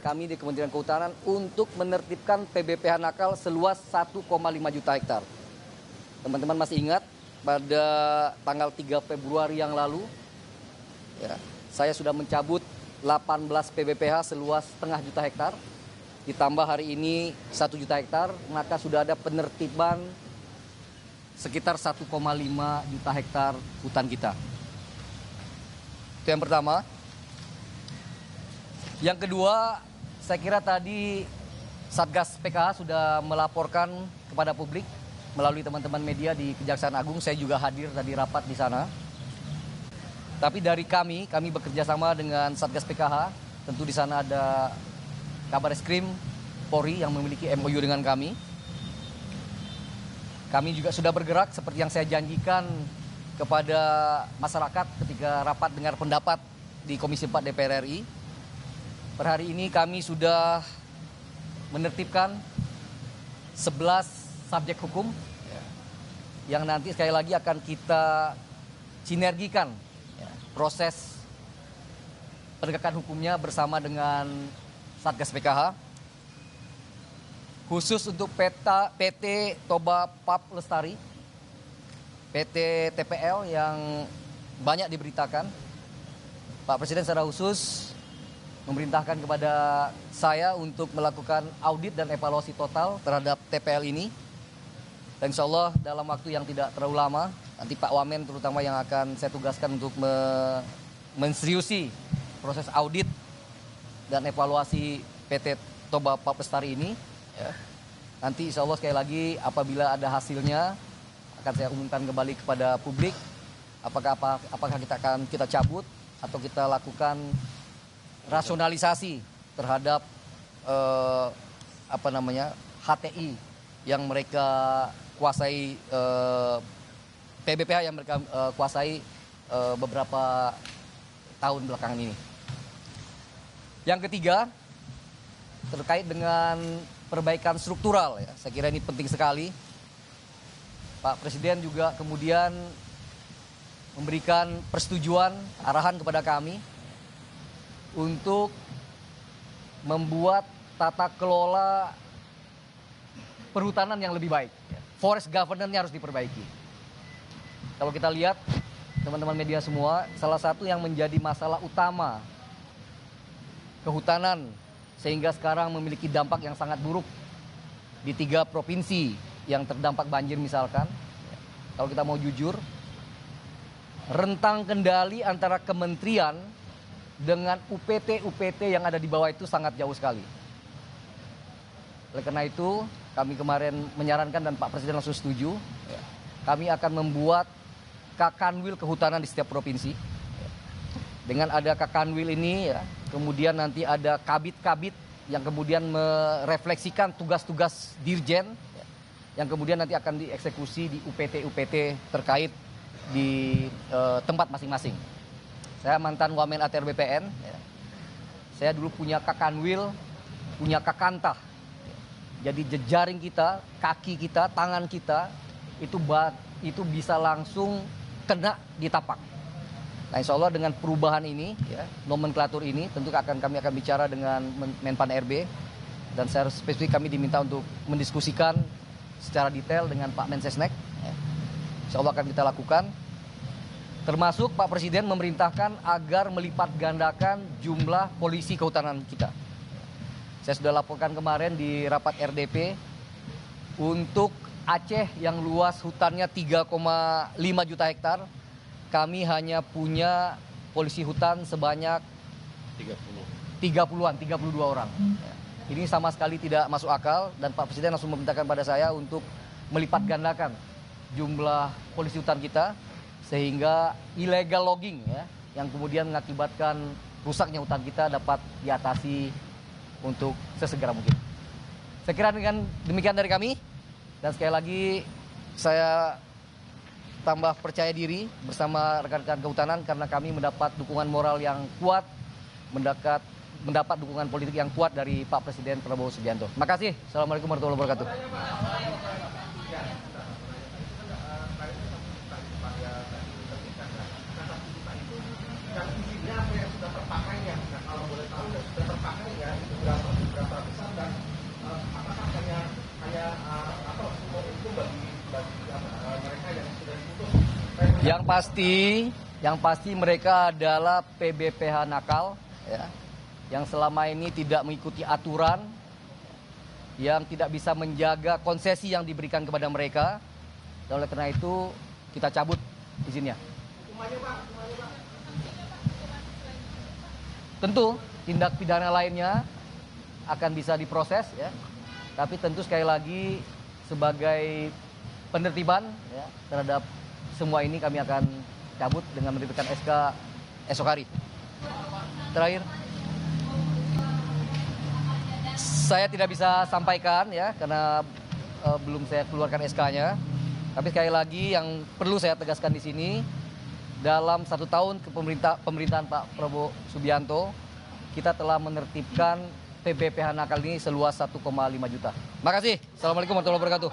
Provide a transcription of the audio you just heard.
Kami di Kementerian Kehutanan untuk menertibkan PBPH nakal seluas 1,5 juta hektar. Teman-teman masih ingat pada tanggal 3 Februari yang lalu, ya, saya sudah mencabut 18 PBPH seluas setengah juta hektar. Ditambah hari ini 1 juta hektar, maka sudah ada penertiban sekitar 1,5 juta hektar hutan kita. Itu yang pertama. Yang kedua, saya kira tadi Satgas PKH sudah melaporkan kepada publik melalui teman-teman media di Kejaksaan Agung. Saya juga hadir tadi rapat di sana. Tapi dari kami bekerja sama dengan Satgas PKH. Tentu di sana ada Kabareskrim Polri yang memiliki MOU dengan kami. Kami juga sudah bergerak seperti yang saya janjikan kepada masyarakat ketika rapat dengar pendapat di Komisi 4 DPR RI. Per hari ini kami sudah menertibkan 11 subjek hukum yang nanti sekali lagi akan kita sinergikan proses penegakan hukumnya bersama dengan Satgas PKH. Khusus untuk PT Toba Pap Lestari, PT TPL yang banyak diberitakan, Pak Presiden secara khusus memerintahkan kepada saya untuk melakukan audit dan evaluasi total terhadap TPL ini. Dan insya Allah dalam waktu yang tidak terlalu lama, nanti Pak Wamen terutama yang akan saya tugaskan untuk menseriusi proses audit dan evaluasi PT Toba Pap Lestari ini. Ya. Nanti insya Allah sekali lagi apabila ada hasilnya akan saya umumkan kembali kepada publik. Apakah kita cabut atau kita lakukan rasionalisasi terhadap HTI yang mereka kuasai, PBPH yang mereka kuasai beberapa tahun belakangan ini. Yang ketiga, terkait dengan perbaikan struktural, ya, saya kira ini penting sekali. Pak Presiden juga kemudian memberikan persetujuan, arahan kepada kami untuk membuat tata kelola perhutanan yang lebih baik. Forest governance-nya harus diperbaiki. Kalau kita lihat, teman-teman media semua, salah satu yang menjadi masalah utama kehutanan sehingga sekarang memiliki dampak yang sangat buruk di 3 provinsi yang terdampak banjir misalkan. Kalau kita mau jujur, rentang kendali antara kementerian dengan UPT yang ada di bawah itu sangat jauh sekali. Oleh karena itu, kami kemarin menyarankan dan Pak Presiden langsung setuju, kami akan membuat Kakanwil kehutanan di setiap provinsi. Dengan ada Kakanwil ini, ya, kemudian nanti ada kabit-kabit yang kemudian merefleksikan tugas-tugas dirjen, yang kemudian nanti akan dieksekusi di UPT terkait di tempat masing-masing. Saya mantan Wamen ATR BPN, ya. Saya dulu punya Kakanwil, punya Kakantah. Jadi jejaring kita, kaki kita, tangan kita itu bisa langsung kena di tapak. Nah, insya Allah dengan perubahan ini, ya, nomenklatur ini, tentu kami akan bicara dengan Menpan RB dan secara spesifik kami diminta untuk mendiskusikan secara detail dengan Pak Mensesnek. Ya. Insya Allah akan kita lakukan. Termasuk Pak Presiden memerintahkan agar melipat gandakan jumlah polisi kehutanan kita. Saya sudah laporkan kemarin di rapat RDP untuk Aceh yang luas hutannya 3,5 juta hektar. Kami hanya punya polisi hutan sebanyak 32 orang. Ini sama sekali tidak masuk akal dan Pak Presiden langsung memerintahkan pada saya untuk melipat gandakan jumlah polisi hutan kita sehingga illegal logging, ya, yang kemudian mengakibatkan rusaknya hutan kita dapat diatasi untuk sesegera mungkin. Saya kira dengan demikian dari kami dan sekali lagi saya tambah percaya diri bersama rekan-rekan kehutanan karena kami mendapat dukungan moral yang kuat, mendapat dukungan politik yang kuat dari Pak Presiden Prabowo Subianto. Terima kasih. Assalamualaikum warahmatullahi wabarakatuh. Dan isinya apa yang sudah terpakai ya, nah, kalau boleh tahu sudah terpakai ya, berapa Yang pasti mereka adalah PBPH nakal, ya, yang selama ini tidak mengikuti aturan, yang tidak bisa menjaga konsesi yang diberikan kepada mereka. Dan oleh karena itu kita cabut izinnya. Tentu tindak pidana lainnya akan bisa diproses, ya. Tapi tentu sekali lagi sebagai penertiban, ya, terhadap semua ini kami akan cabut dengan menerbitkan SK esok hari. Terakhir, saya tidak bisa sampaikan, ya, karena belum saya keluarkan SK-nya. Tapi sekali lagi yang perlu saya tegaskan di sini, dalam 1 tahun pemerintahan Pak Prabowo Subianto, kita telah menertibkan PBPH nakal ini seluas 1,5 juta. Makasih. Assalamualaikum warahmatullahi wabarakatuh.